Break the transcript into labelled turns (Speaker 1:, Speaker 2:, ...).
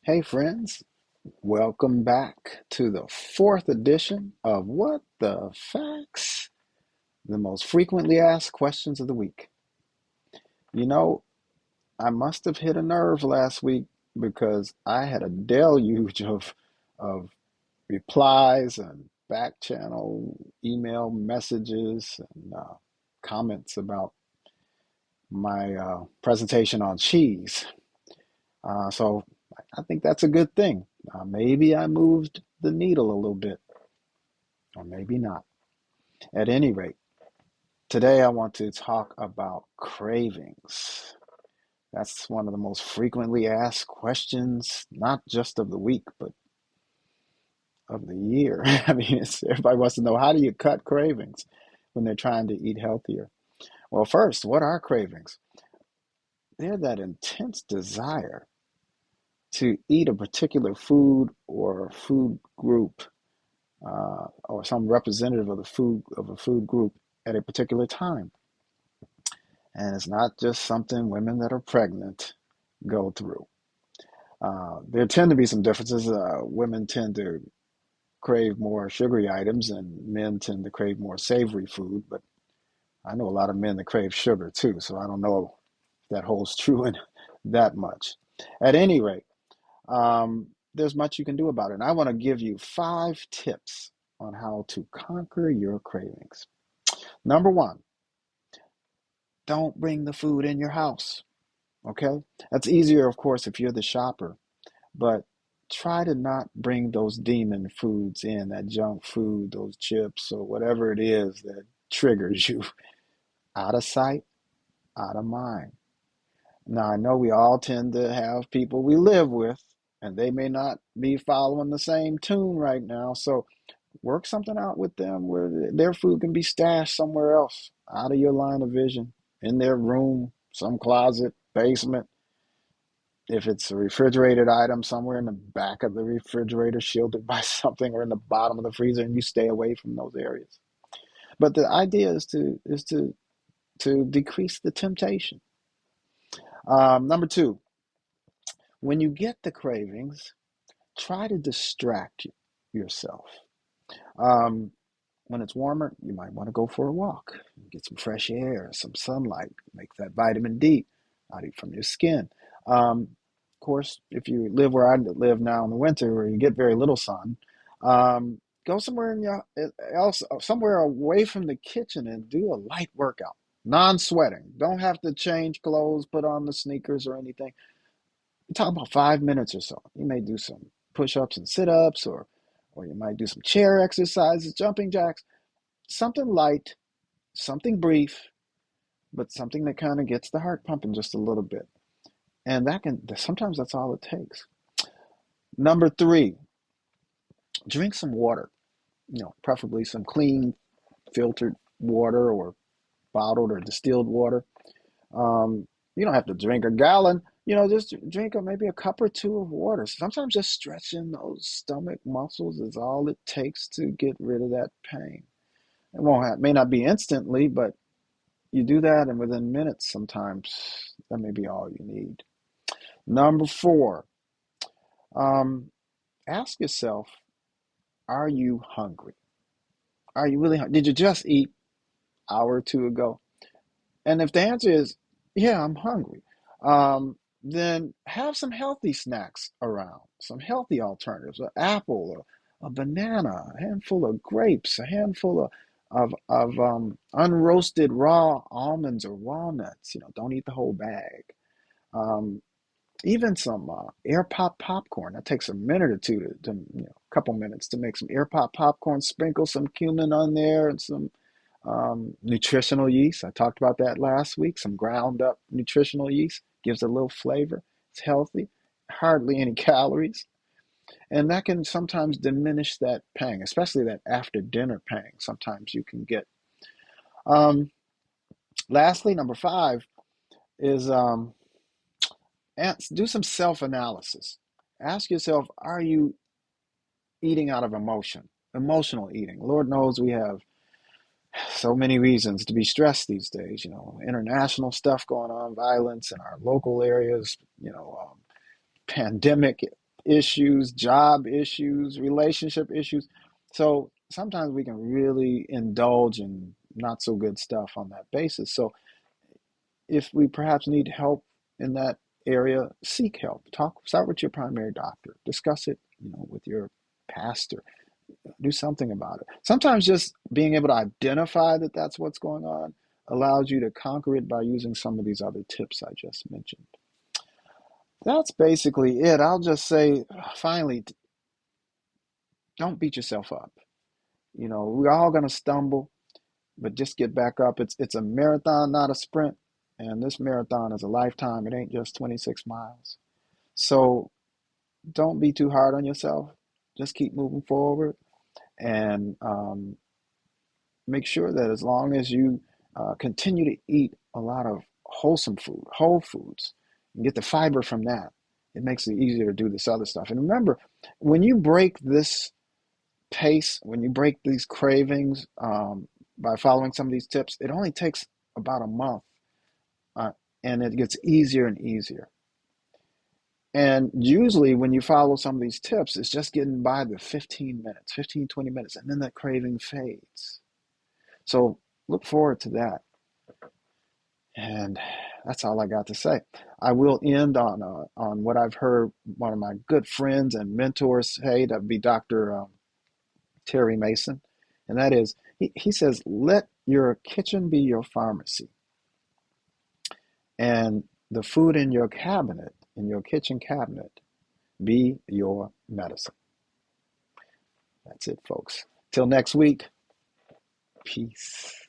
Speaker 1: Hey, friends, welcome back to the fourth edition of What the Facts, the most frequently asked questions of the week. You know, I must have hit a nerve last week because I had a deluge of replies and back channel email messages and comments about my presentation on cheese. So I think that's a good thing. Maybe I moved the needle a little bit, or maybe not. At any rate, today I want to talk about cravings. That's one of the most frequently asked questions, not just of the week, but of the year. I mean, everybody wants to know, how do you cut cravings when they're trying to eat healthier? Well, first, what are cravings? They're that intense desire to eat a particular food or food group, or some representative of a food group at a particular time. And it's not just something women that are pregnant go through. There tend to be some differences. Women tend to crave more sugary items, and men tend to crave more savory food. But I know a lot of men that crave sugar too, so I don't know if that holds true in that much. At any rate, there's much you can do about it. And I want to give you 5 tips on how to conquer your cravings. Number one, don't bring the food in your house. Okay? That's easier, of course, if you're the shopper, but try to not bring those demon foods in, that junk food, those chips, or whatever it is that triggers you. Out of sight, out of mind. Now, I know we all tend to have people we live with, and they may not be following the same tune right now. So work something out with them where their food can be stashed somewhere else, out of your line of vision, in their room, some closet, basement. If it's a refrigerated item, somewhere in the back of the refrigerator, shielded by something, or in the bottom of the freezer, and you stay away from those areas. But the idea is to decrease the temptation. Number two, when you get the cravings, try to distract yourself. Um, when it's warmer, you might want to go for a walk, get some fresh air, some sunlight, make that vitamin D out from your skin. Of course, if you live where I live now in the winter, where you get very little sun, go somewhere else, somewhere away from the kitchen, and do a light workout, non-sweating. Don't have to change clothes, put on the sneakers or anything. You talk about 5 minutes or so. You may do some push-ups and sit-ups, or you might do some chair exercises, jumping jacks, something light, something brief, but something that kind of gets the heart pumping just a little bit. And sometimes that's all it takes. Number three, drink some water, preferably some clean filtered water, or bottled or distilled water. You don't have to drink a gallon, just drink maybe a cup or two of water. Sometimes just stretching those stomach muscles is all it takes to get rid of that pain. May not be instantly, but you do that, and within minutes, sometimes that may be all you need. Number four, um, ask yourself, are you hungry? Are you really hungry? Did you just eat an hour or two ago? And if the answer is, yeah, I'm hungry, then have some healthy snacks around, some healthy alternatives, an apple, a banana, a handful of grapes, a handful of unroasted raw almonds or walnuts. Don't eat the whole bag. Um, Even some air pop popcorn. That takes a minute or two a couple minutes to make some air pop popcorn. Sprinkle some cumin on there and some nutritional yeast. I talked about that last week. Some ground up nutritional yeast gives a little flavor. It's healthy, hardly any calories, and that can sometimes diminish that pang, especially that after dinner pang. Sometimes you can get. Um, Lastly, number five is do some self analysis. Ask yourself, are you eating out of emotion? Emotional eating. Lord knows we have so many reasons to be stressed these days. International stuff going on, violence in our local areas, pandemic. issues, job issues, relationship issues. So sometimes we can really indulge in not so good stuff on that basis. So if we perhaps need help in that area, seek help. Start with your primary doctor. Discuss it, with your pastor. Do something about it. Sometimes just being able to identify that that's what's going on allows you to conquer it by using some of these other tips I just mentioned. That's basically it. I'll just say, finally, don't beat yourself up. We're all going to stumble, but just get back up. It's a marathon, not a sprint. And this marathon is a lifetime. It ain't just 26 miles. So don't be too hard on yourself. Just keep moving forward and make sure that as long as you continue to eat a lot of wholesome food, whole foods, and get the fiber from that, it makes it easier to do this other stuff. And remember, when you break this pace, when you break these cravings by following some of these tips, it only takes about a month uh, and it gets easier and easier. And usually when you follow some of these tips, it's just getting by the 15 minutes, 15, 20 minutes, and then that craving fades. So look forward to that. And that's all I got to say. I will end on what I've heard one of my good friends and mentors say, that would be Dr. Terry Mason. And that is, he says, let your kitchen be your pharmacy and the food in your cabinet, in your kitchen cabinet, be your medicine. That's it, folks. Till next week, peace.